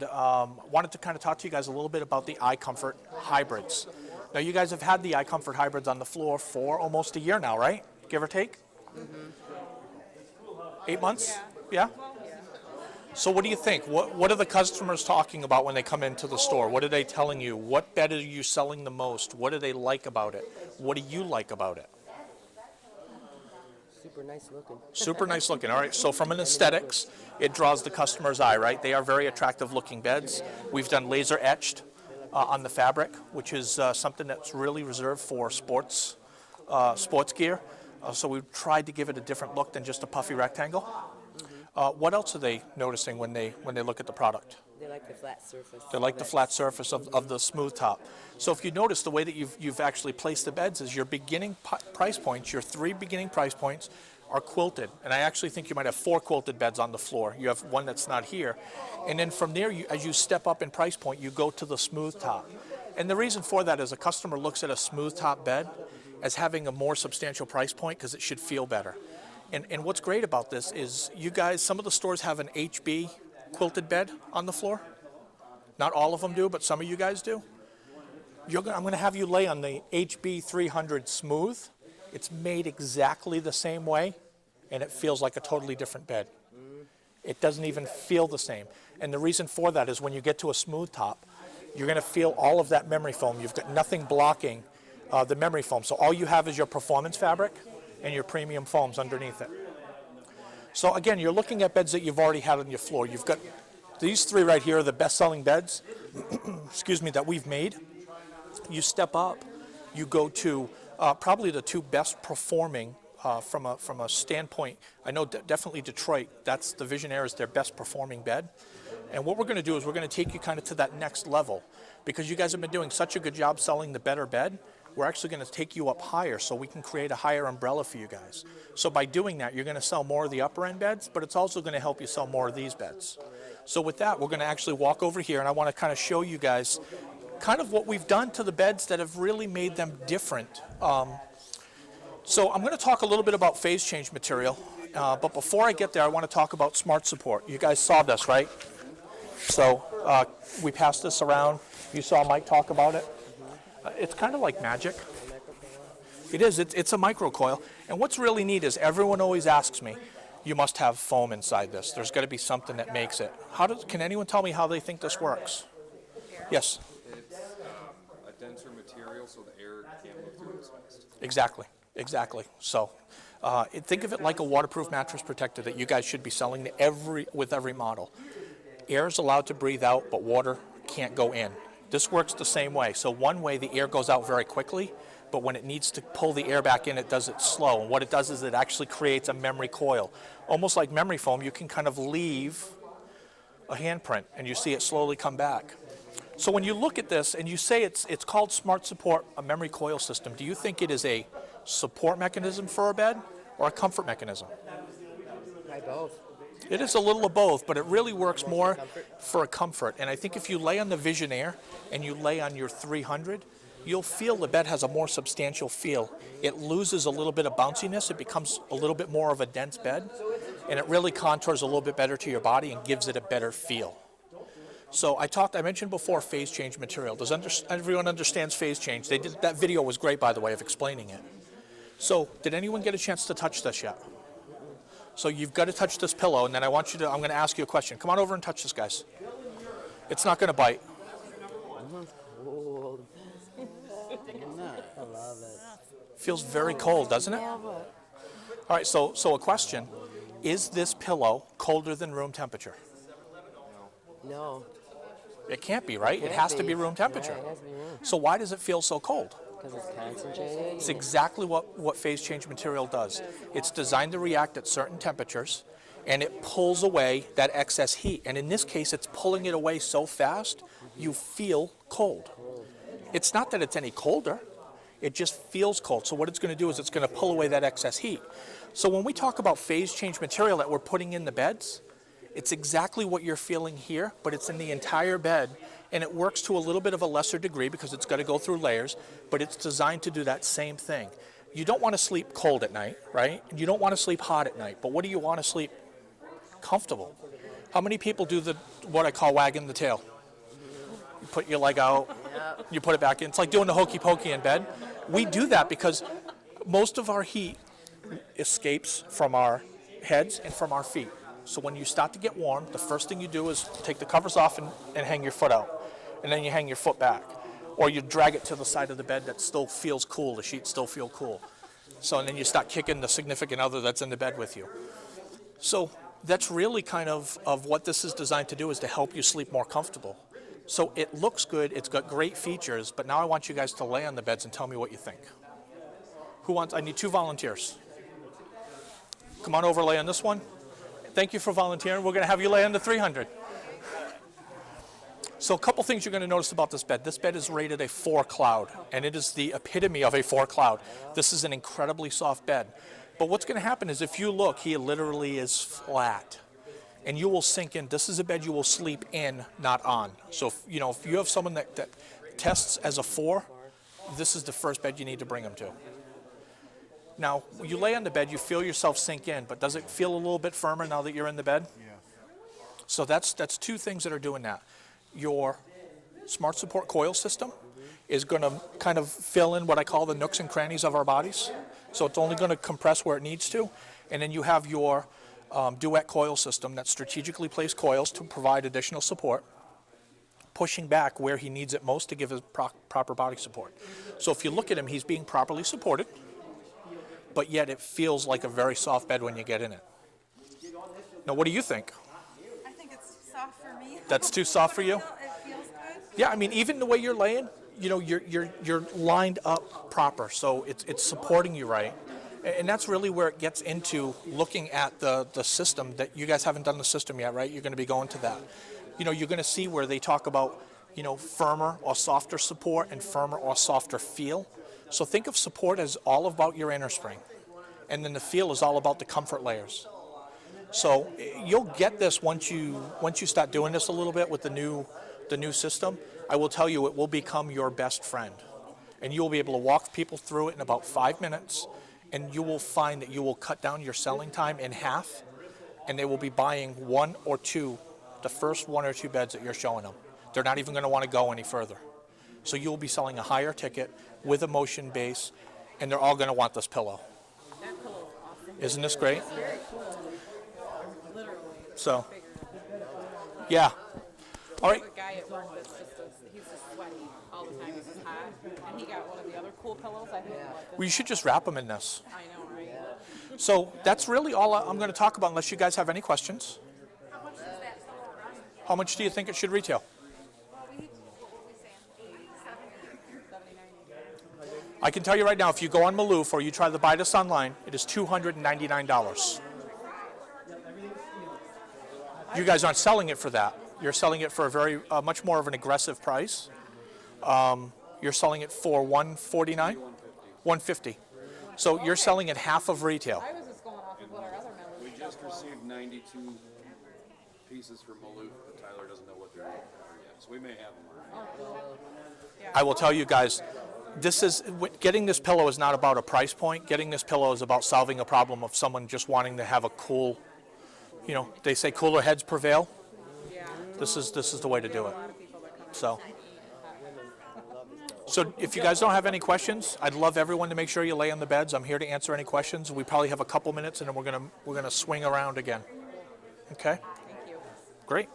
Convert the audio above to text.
Wanted to kind of talk to you guys a little bit about the iCOMFORT hybrids. Now, you guys have had the iCOMFORT hybrids on the floor for almost a year now, right? Give or take? 8 months? Yeah? So what do you think? What are the customers talking about when they come into the store? What are they telling you? What bed are you selling the most? What do they like about it? What do you like about it? Super nice looking. Super nice looking. All right, so from an aesthetics, it draws the customer's eye, right? They are very attractive looking beds. We've done laser etched on the fabric, which is something that's really reserved for sports gear. So we've tried to give it a different look than just a puffy rectangle. What else are they noticing when they look at the product? They like the flat surface. They like the flat surface of the smooth top. So if you notice, the way that you've actually placed the beds is your beginning price points, your 3 beginning price points are quilted. And I actually think you might have 4 quilted beds on the floor. You have one that's not here. And then from there, as you step up in price point, you go to the smooth top. And the reason for that is a customer looks at a smooth top bed as having a more substantial price point because it should feel better. And what's great about this is you guys, some of the stores have an HB quilted bed on the floor. Not all of them do, but some of you guys do. I'm going to have you lay on the HB 300 Smooth. It's made exactly the same way, and it feels like a totally different bed. It doesn't even feel the same. And the reason for that is when you get to a smooth top, you're going to feel all of that memory foam. You've got nothing blocking the memory foam. So all you have is your performance fabric and your premium foams underneath it. So again, you're looking at beds that you've already had on your floor. You've got these 3 right here are the best-selling beds, excuse me, that we've made. You step up, you go to probably the 2 best performing from a standpoint. I know definitely Detroit, that's the Visionaire is their best performing bed. And what we're going to do is we're going to take you kind of to that next level because you guys have been doing such a good job selling the better bed. We're actually going to take you up higher so we can create a higher umbrella for you guys. So by doing that, you're going to sell more of the upper end beds, but it's also going to help you sell more of these beds. So with that, we're going to actually walk over here, and I want to kind of show you guys kind of what we've done to the beds that have really made them different. So I'm going to talk a little bit about phase change material, but before I get there, I want to talk about smart support. You guys saw this, right? So we passed this around. You saw Mike talk about it. It's kind of like magic. It is. It's a microcoil. And what's really neat is everyone always asks me, you must have foam inside this. There's got to be something that makes it. Can anyone tell me how they think this works? Yes? It's a denser material so the air can't move through as fast. Exactly. Exactly. So think of it like a waterproof mattress protector that you guys should be selling with every model. Air is allowed to breathe out, but water can't go in. This works the same way. So one way the air goes out very quickly, but when it needs to pull the air back in, it does it slow. And what it does is it actually creates a memory coil. Almost like memory foam, you can kind of leave a handprint and you see it slowly come back. So when you look at this and you say it's called Smart Support, a memory coil system, do you think it is a support mechanism for a bed or a comfort mechanism? By both. It is a little of both, but it really works more for a comfort. And I think if you lay on the Visionaire and you lay on your 300, you'll feel the bed has a more substantial feel. It loses a little bit of bounciness. It becomes a little bit more of a dense bed, and it really contours a little bit better to your body and gives it a better feel. So I mentioned before phase change material. Does everyone understands phase change? That video was great, by the way, of explaining it. So did anyone get a chance to touch this yet? So you've got to touch this pillow, and then I'm going to ask you a question. Come on over and touch this, guys. It's not going to bite. Cold. I love it. Feels very cold, doesn't it? All right, so a question. Is this pillow colder than room temperature? No. It can't be, right? It has to be room temperature. Yeah, it has to be room. So why does it feel so cold? Because it's concentrated. It's exactly what phase change material does. It's designed to react at certain temperatures, and it pulls away that excess heat. And in this case, it's pulling it away so fast, you feel cold. It's not that it's any colder. It just feels cold. So what it's going to do is it's going to pull away that excess heat. So when we talk about phase change material that we're putting in the beds, it's exactly what you're feeling here, but it's in the entire bed. And it works to a little bit of a lesser degree because it's got to go through layers, but it's designed to do that same thing. You don't want to sleep cold at night, right? You don't want to sleep hot at night, but what do you want to sleep? Comfortable. How many people do what I call wagging the tail? You put your leg out, Yep. you put it back in. It's like doing the hokey pokey in bed. We do that because most of our heat escapes from our heads and from our feet. So when you start to get warm, the first thing you do is take the covers off and hang your foot out. And then you hang your foot back. Or you drag it to the side of the bed that still feels cool. The sheets still feel cool. So and then you start kicking the significant other that's in the bed with you. So that's really kind of what this is designed to do, is to help you sleep more comfortable. So it looks good, it's got great features, but now I want you guys to lay on the beds and tell me what you think. I need 2 volunteers. Come on over, lay on this one. Thank you for volunteering. We're gonna have you lay on the 300. So a couple things you're gonna notice about this bed. This bed is rated a 4 cloud, and it is the epitome of a 4 cloud. This is an incredibly soft bed. But what's gonna happen is if you look, he literally is flat. And you will sink in. This is a bed you will sleep in, not on. So if you have someone that tests as a 4, this is the first bed you need to bring them to. Now, when you lay on the bed, you feel yourself sink in, but does it feel a little bit firmer now that you're in the bed? Yeah. So that's 2 things that are doing that. Your smart support coil system is going to kind of fill in what I call the nooks and crannies of our bodies. So it's only going to compress where it needs to. And then you have your duet coil system that strategically placed coils to provide additional support, pushing back where he needs it most to give his proper body support. So if you look at him, he's being properly supported, but yet it feels like a very soft bed when you get in it. Now, what do you think? I think it's soft for me. That's too soft for you? It feels good. Yeah, I mean, even the way you're laying, you're lined up proper, so it's supporting you right. And that's really where it gets into looking at the system. That you guys haven't done the system yet, right? You're going to be going to that. You're going to see where they talk about, firmer or softer support and firmer or softer feel. So think of support as all about your inner spring, and then the feel is all about the comfort layers. So you'll get this once you start doing this a little bit with the new system. I will tell you, it will become your best friend, and you'll be able to walk people through it in about 5 minutes. And you will find that you will cut down your selling time in half, and they will be buying 1 or 2, the first 1 or 2 beds that you're showing them. They're not even going to want to go any further. So you'll be selling a higher ticket with a motion base, and they're all going to want this pillow. That pillow is awesome. Isn't this great? It's very cool. Literally. So, yeah. All right. There's a guy at work that's he's just sweaty all the time. He's just hot. And he got one of the other cool pillows. I think. Well, you should just wrap them in this. I know, right? So that's really all I'm going to talk about, unless you guys have any questions. How much does that pillow run? How much do you think it should retail? Well, what were we saying? 79. I can tell you right now, if you go on Maloof or you try to buy this online, it is $299. You guys aren't selling it for that. You're selling it for a very much more of an aggressive price. You're selling it for $149, $150. So you're selling it half of retail. I was just going off of what our other members. We just received 92 pieces from Maloof, but Tyler doesn't know what they're yet, so we may have them already. I will tell you guys, getting this pillow is not about a price point. Getting this pillow is about solving a problem of someone just wanting to have a cool, they say cooler heads prevail. Yeah. This is the way to do it. A lot of people that come in. So if you guys don't have any questions, I'd love everyone to make sure you lay on the beds. I'm here to answer any questions. We probably have a couple minutes, and then we're gonna swing around again. Okay? Thank you. Great.